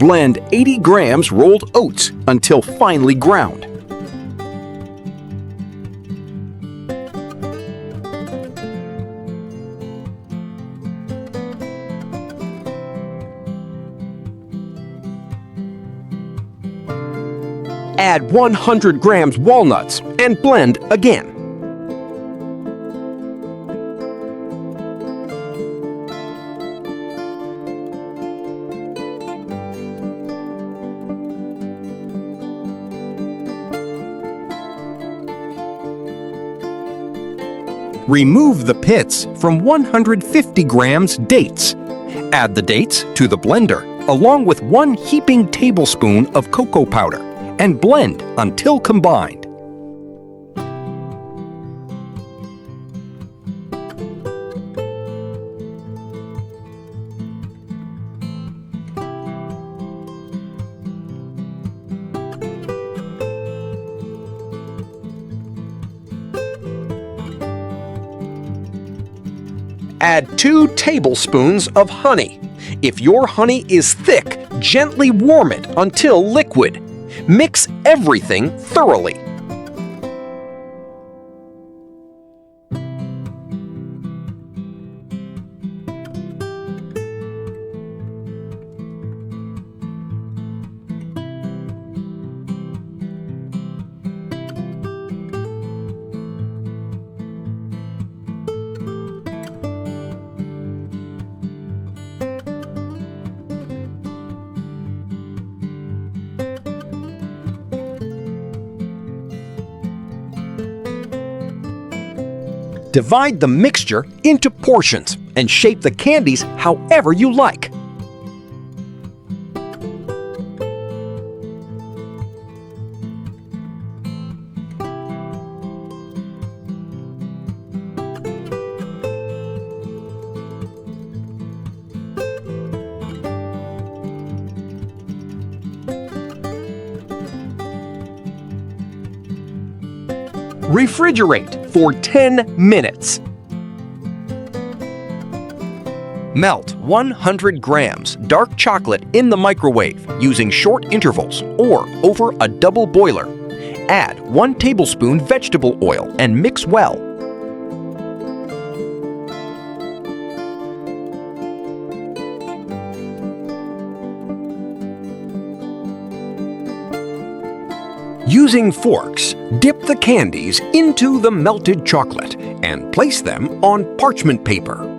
Blend 80 grams rolled oats until finely ground. Add 100 grams walnuts and blend again. Remove the pits from 150 grams dates. Add the dates to the blender along with 1 heaping tablespoon of cocoa powder and blend until combined. Add 2 tablespoons of honey. If your honey is thick, gently warm it until liquid. Mix everything thoroughly. Divide the mixture into portions and shape the candies however you like. Refrigerate for 10 minutes. Melt 100 grams dark chocolate in the microwave using short intervals or over a double boiler. Add 1 tablespoon vegetable oil and mix well. Using forks, dip the candies into the melted chocolate and place them on parchment paper.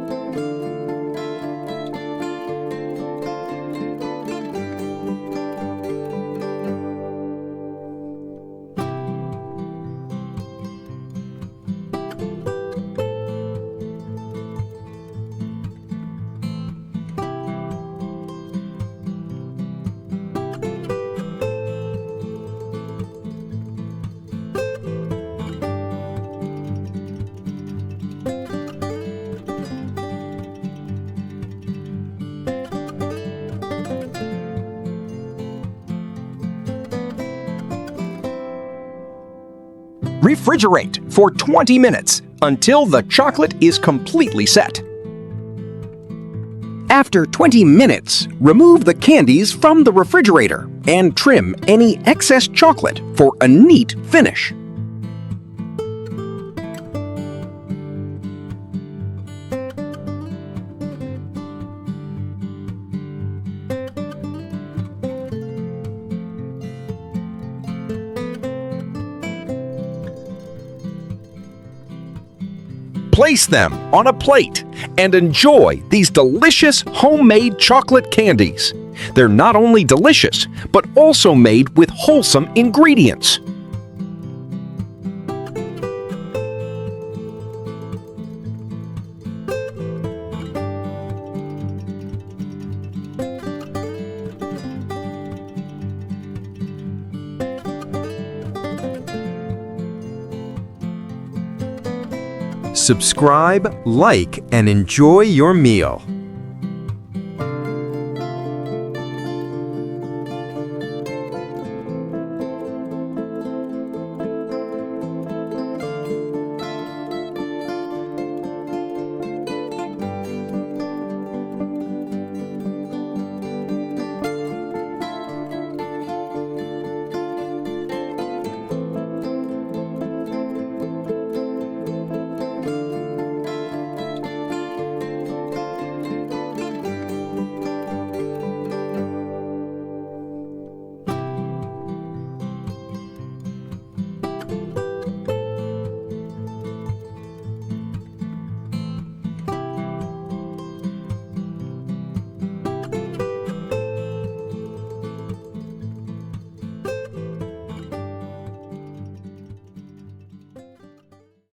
Refrigerate for 20 minutes until the chocolate is completely set. After 20 minutes, remove the candies from the refrigerator and trim any excess chocolate for a neat finish. Place them on a plate and enjoy these delicious homemade chocolate candies. They're not only delicious, but also made with wholesome ingredients. Subscribe, like, and enjoy your meal.